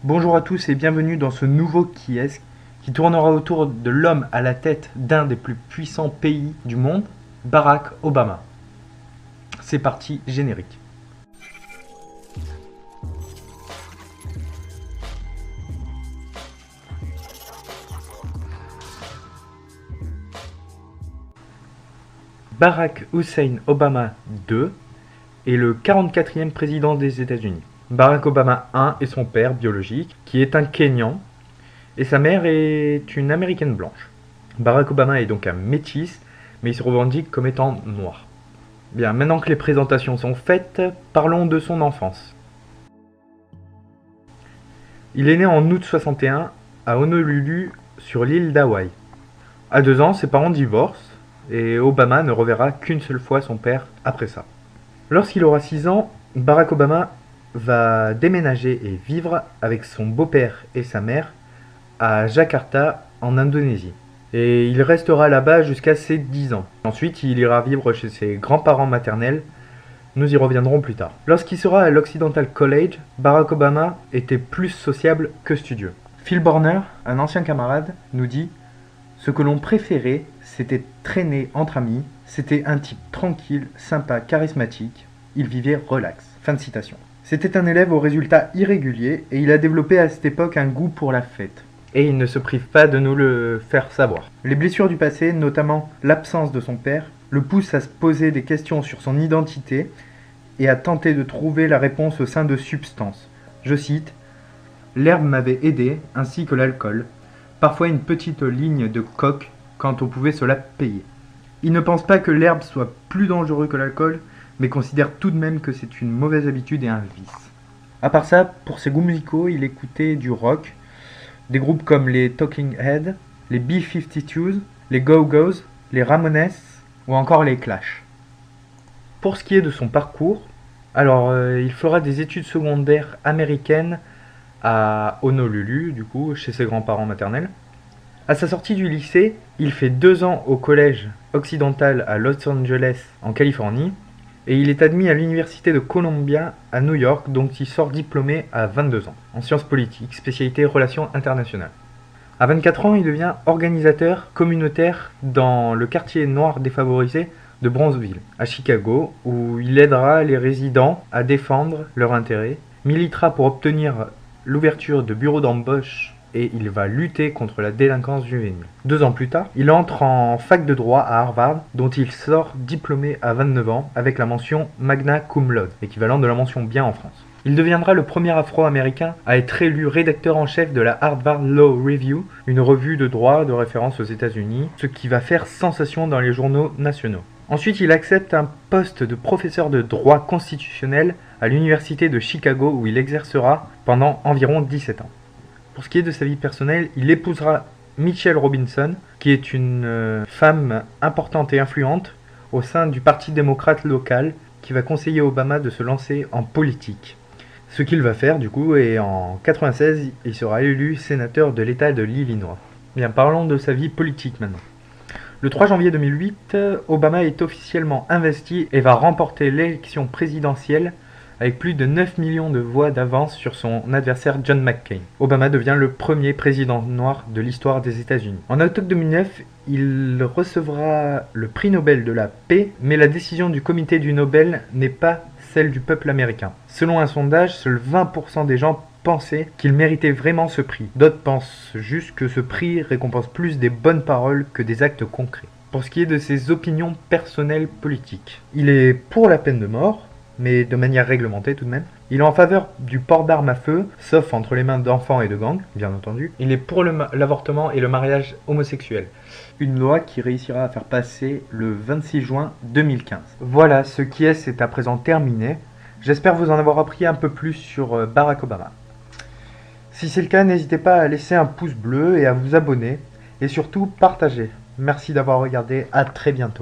Bonjour à tous et bienvenue dans ce nouveau Qui est-ce qui tournera autour de l'homme à la tête d'un des plus puissants pays du monde, Barack Obama. C'est parti, générique. Barack Hussein Obama II est le 44e président des États-Unis. Barack Obama I est son père biologique, qui est un Kenyan, et sa mère est une Américaine blanche. Barack Obama est donc un métis, mais il se revendique comme étant noir. Bien, maintenant que les présentations sont faites, parlons de son enfance. Il est né en août 61 à Honolulu, sur l'île d'Hawaï. À 2 ans, ses parents divorcent, et Obama ne reverra qu'une seule fois son père après ça. Lorsqu'il aura 6 ans, Barack Obama va déménager et vivre avec son beau-père et sa mère à Jakarta, en Indonésie. Et il restera là-bas jusqu'à ses 10 ans. Ensuite, il ira vivre chez ses grands-parents maternels. Nous y reviendrons plus tard. Lorsqu'il sera à l'Occidental College, Barack Obama était plus sociable que studieux. Phil Borner, un ancien camarade, nous dit « Ce que l'on préférait, c'était traîner entre amis. C'était un type tranquille, sympa, charismatique. Il vivait relax. » Fin de citation. C'était un élève aux résultats irréguliers et il a développé à cette époque un goût pour la fête. Et il ne se prive pas de nous le faire savoir. Les blessures du passé, notamment l'absence de son père, le poussent à se poser des questions sur son identité et à tenter de trouver la réponse au sein de substances. Je cite « L'herbe m'avait aidé, ainsi que l'alcool. Parfois une petite ligne de coke quand on pouvait se la payer. » Il ne pense pas que l'herbe soit plus dangereux que l'alcool, mais considère tout de même que c'est une mauvaise habitude et un vice. À part ça, pour ses goûts musicaux, il écoutait du rock, des groupes comme les Talking Heads, les B-52s, les Go-Go's, les Ramones ou encore les Clash. Pour ce qui est de son parcours, alors il fera des études secondaires américaines à Honolulu, du coup, chez ses grands-parents maternels. À sa sortie du lycée, il fait 2 ans au collège occidental à Los Angeles, en Californie, et il est admis à l'université de Columbia à New York, dont il sort diplômé à 22 ans, en sciences politiques, spécialité relations internationales. À 24 ans, il devient organisateur communautaire dans le quartier noir défavorisé de Bronzeville, à Chicago, où il aidera les résidents à défendre leurs intérêts, militera pour obtenir l'ouverture de bureaux d'embauche et il va lutter contre la délinquance juvénile. 2 ans plus tard, il entre en fac de droit à Harvard, dont il sort diplômé à 29 ans avec la mention magna cum laude, équivalent de la mention bien en France. Il deviendra le premier afro-américain à être élu rédacteur en chef de la Harvard Law Review, une revue de droit de référence aux États-Unis, ce qui va faire sensation dans les journaux nationaux. Ensuite, il accepte un poste de professeur de droit constitutionnel à l'université de Chicago où il exercera pendant environ 17 ans. Pour ce qui est de sa vie personnelle, il épousera Michelle Robinson, qui est une femme importante et influente au sein du Parti démocrate local, qui va conseiller Obama de se lancer en politique. Ce qu'il va faire du coup, et en 1996, il sera élu sénateur de l'État de l'Illinois. Bien, parlons de sa vie politique maintenant. Le 3 janvier 2008, Obama est officiellement investi et va remporter l'élection présidentielle avec plus de 9 millions de voix d'avance sur son adversaire John McCain. Obama devient le premier président noir de l'histoire des États-Unis. En octobre 2009, il recevra le prix Nobel de la paix, mais la décision du comité du Nobel n'est pas celle du peuple américain. Selon un sondage, seuls 20% des gens pensaient qu'il méritait vraiment ce prix. D'autres pensent juste que ce prix récompense plus des bonnes paroles que des actes concrets. Pour ce qui est de ses opinions personnelles politiques, il est pour la peine de mort, mais de manière réglementée tout de même. Il est en faveur du port d'armes à feu, sauf entre les mains d'enfants et de gangs, bien entendu. Il est pour l'avortement et le mariage homosexuel. Une loi qui réussira à faire passer le 26 juin 2015. Voilà, ce qui est à présent terminé. J'espère vous en avoir appris un peu plus sur Barack Obama. Si c'est le cas, n'hésitez pas à laisser un pouce bleu et à vous abonner. Et surtout, partagez. Merci d'avoir regardé, à très bientôt.